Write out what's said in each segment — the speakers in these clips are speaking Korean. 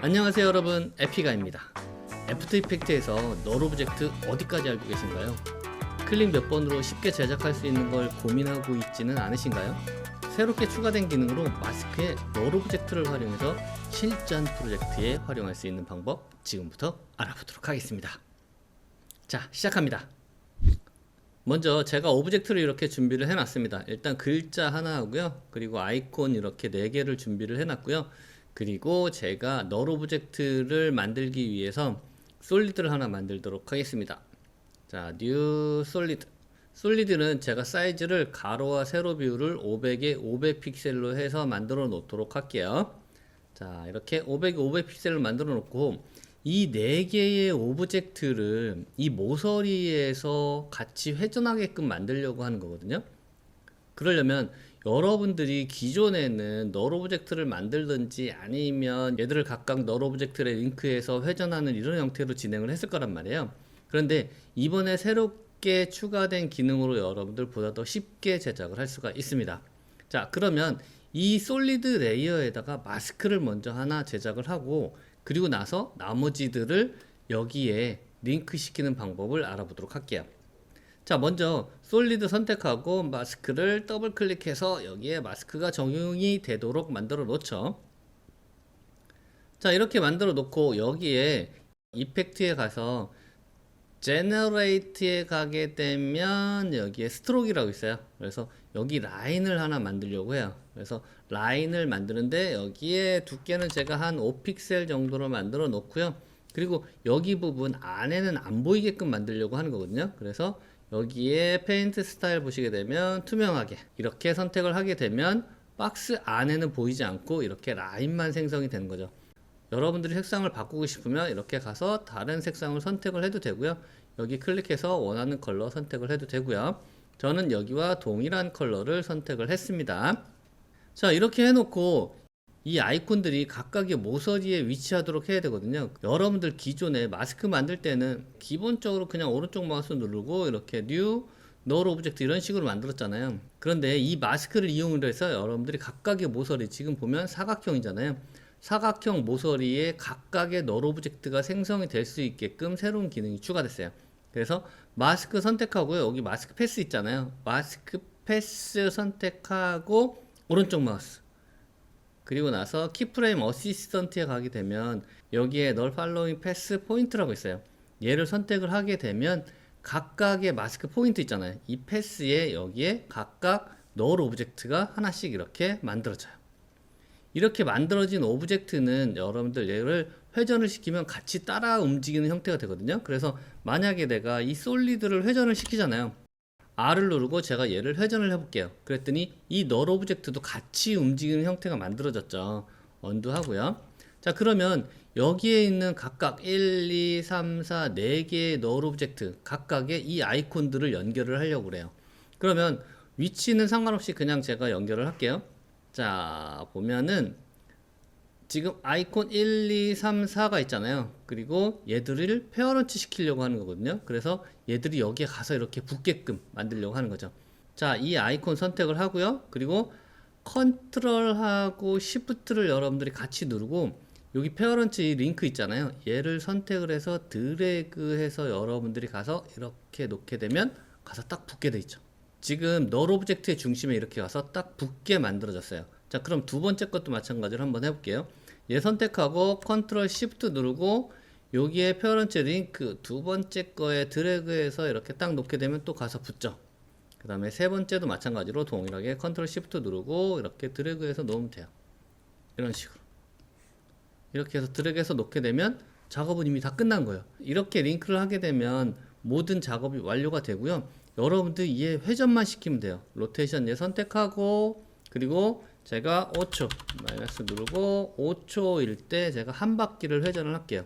안녕하세요 여러분, 에피가입니다. 애프터 이펙트에서 널 오브젝트 어디까지 알고 계신가요? 클릭 몇 번으로 쉽게 제작할 수 있는 걸 고민하고 있지는 않으신가요? 새롭게 추가된 기능으로 마스크에 널 오브젝트를 활용해서 실전 프로젝트에 활용할 수 있는 방법 지금부터 알아보도록 하겠습니다. 자, 시작합니다. 먼저 제가 오브젝트를 이렇게 준비를 해놨습니다. 일단 글자 하나 하고요, 그리고 아이콘 이렇게 4개를 준비를 해놨고요, 그리고 제가 널 오브젝트를 만들기 위해서 솔리드를 하나 만들도록 하겠습니다. 자, 뉴 솔리드. 솔리드는 제가 사이즈를 가로와 세로 비율을 500에 500 픽셀로 해서 만들어 놓도록 할게요. 자, 이렇게 500에 500 픽셀로 만들어 놓고 이 4개의 오브젝트를 이 모서리에서 같이 회전하게끔 만들려고 하는 거거든요. 그러려면 여러분들이 기존에는 널 오브젝트를 만들든지 아니면 얘들을 각각 널 오브젝트에 링크해서 회전하는 이런 형태로 진행을 했을 거란 말이에요. 그런데 이번에 새롭게 추가된 기능으로 여러분들 보다 더 쉽게 제작을 할 수가 있습니다. 자, 그러면 이 솔리드 레이어에다가 마스크를 먼저 하나 제작을 하고, 그리고 나서 나머지들을 여기에 링크 시키는 방법을 알아보도록 할게요. 자, 먼저 솔리드 선택하고 마스크를 더블 클릭해서 여기에 마스크가 적용이 되도록 만들어 놓죠. 자, 이렇게 만들어 놓고 여기에 이펙트에 가서 제너레이트에 가게 되면 여기에 스트로크라고 있어요. 그래서 여기 라인을 하나 만들려고 해요. 그래서 라인을 만드는데 여기에 두께는 제가 한 5픽셀 정도로 만들어 놓고요, 그리고 여기 부분 안에는 안 보이게끔 만들려고 하는 거거든요. 그래서 여기에 페인트 스타일 보시게 되면 투명하게 이렇게 선택을 하게 되면 박스 안에는 보이지 않고 이렇게 라인만 생성이 되는 거죠. 여러분들이 색상을 바꾸고 싶으면 이렇게 가서 다른 색상을 선택을 해도 되고요, 여기 클릭해서 원하는 컬러 선택을 해도 되고요. 저는 여기와 동일한 컬러를 선택을 했습니다. 자, 이렇게 해놓고 이 아이콘들이 각각의 모서리에 위치하도록 해야 되거든요. 여러분들 기존에 마스크 만들 때는 기본적으로 그냥 오른쪽 마우스 누르고 이렇게 뉴 널 오브젝트 이런 식으로 만들었잖아요. 그런데 이 마스크를 이용을 해서 여러분들이 각각의 모서리, 지금 보면 사각형이잖아요. 사각형 모서리에 각각의 널 오브젝트가 생성이 될 수 있게끔 새로운 기능이 추가됐어요. 그래서 마스크 선택하고요, 여기 마스크 패스 있잖아요. 마스크 패스 선택하고 오른쪽 마우스, 그리고 나서 키프레임 어시스턴트에 가게 되면 여기에 널 팔로잉 패스 포인트라고 있어요. 얘를 선택을 하게 되면 각각의 마스크 포인트 있잖아요. 이 패스에 여기에 각각 널 오브젝트가 하나씩 이렇게 만들어져요. 이렇게 만들어진 오브젝트는 여러분들 얘를 회전을 시키면 같이 따라 움직이는 형태가 되거든요. 그래서 만약에 내가 이 솔리드를 회전을 시키잖아요. R을 누르고 제가 얘를 회전을 해볼게요. 그랬더니 이 널 오브젝트도 같이 움직이는 형태가 만들어졌죠. 언두 하고요. 자, 그러면 여기에 있는 각각 1, 2, 3, 4, 4개의 널 오브젝트 각각의 이 아이콘들을 연결을 하려고 그래요. 그러면 위치는 상관없이 그냥 제가 연결을 할게요. 자, 보면은 지금 아이콘 1, 2, 3, 4가 있잖아요. 그리고 얘들을 페어런트 시키려고 하는 거거든요. 그래서 얘들이 여기에 가서 이렇게 붙게끔 만들려고 하는 거죠. 자, 이 아이콘 선택을 하고요, 그리고 컨트롤하고 시프트를 여러분들이 같이 누르고 여기 페어런트 이 링크 있잖아요. 얘를 선택을 해서 드래그해서 여러분들이 가서 이렇게 놓게 되면 가서 딱 붙게 돼 있죠. 지금 널 오브젝트의 중심에 이렇게 가서 딱 붙게 만들어졌어요. 자, 그럼 두 번째 것도 마찬가지로 한번 해볼게요. 얘 선택하고 컨트롤 시프트 누르고 여기에 페어런트 링크 두 번째 거에 드래그해서 이렇게 딱 놓게 되면 또 가서 붙죠. 그 다음에 세 번째도 마찬가지로 동일하게 컨트롤 시프트 누르고 이렇게 드래그해서 놓으면 돼요. 이런 식으로 이렇게 해서 드래그해서 놓게 되면 작업은 이미 다 끝난 거예요. 이렇게 링크를 하게 되면 모든 작업이 완료가 되고요, 여러분들이 얘 회전만 시키면 돼요. 로테이션 얘 선택하고, 그리고 제가 5초 마이너스 누르고 5초일 때 제가 한 바퀴를 회전을 할게요.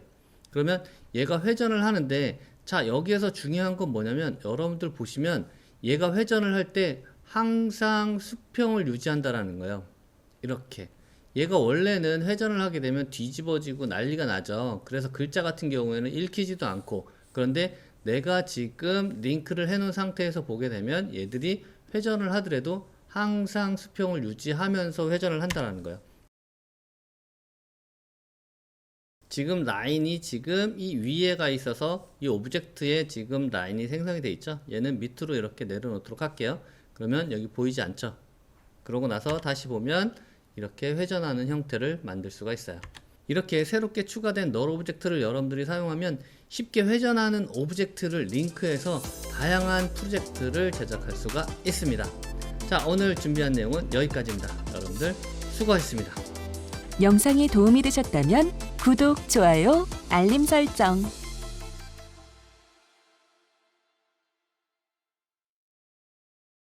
그러면 얘가 회전을 하는데, 자, 여기에서 중요한 건 뭐냐면 여러분들 보시면 얘가 회전을 할 때 항상 수평을 유지한다라는 거예요. 이렇게 얘가 원래는 회전을 하게 되면 뒤집어지고 난리가 나죠. 그래서 글자 같은 경우에는 읽히지도 않고, 그런데 내가 지금 링크를 해 놓은 상태에서 보게 되면 얘들이 회전을 하더라도 항상 수평을 유지하면서 회전을 한다는 거예요. 지금 라인이 지금 이 위에가 있어서 이 오브젝트에 지금 라인이 생성이 돼 있죠. 얘는 밑으로 이렇게 내려놓도록 할게요. 그러면 여기 보이지 않죠. 그러고 나서 다시 보면 이렇게 회전하는 형태를 만들 수가 있어요. 이렇게 새롭게 추가된 널 오브젝트를 여러분들이 사용하면 쉽게 회전하는 오브젝트를 링크해서 다양한 프로젝트를 제작할 수가 있습니다. 자, 오늘 준비한 내용은 여기까지입니다. 여러분들 수고하셨습니다. 영상이 도움이 되셨다면 구독, 좋아요, 알림 설정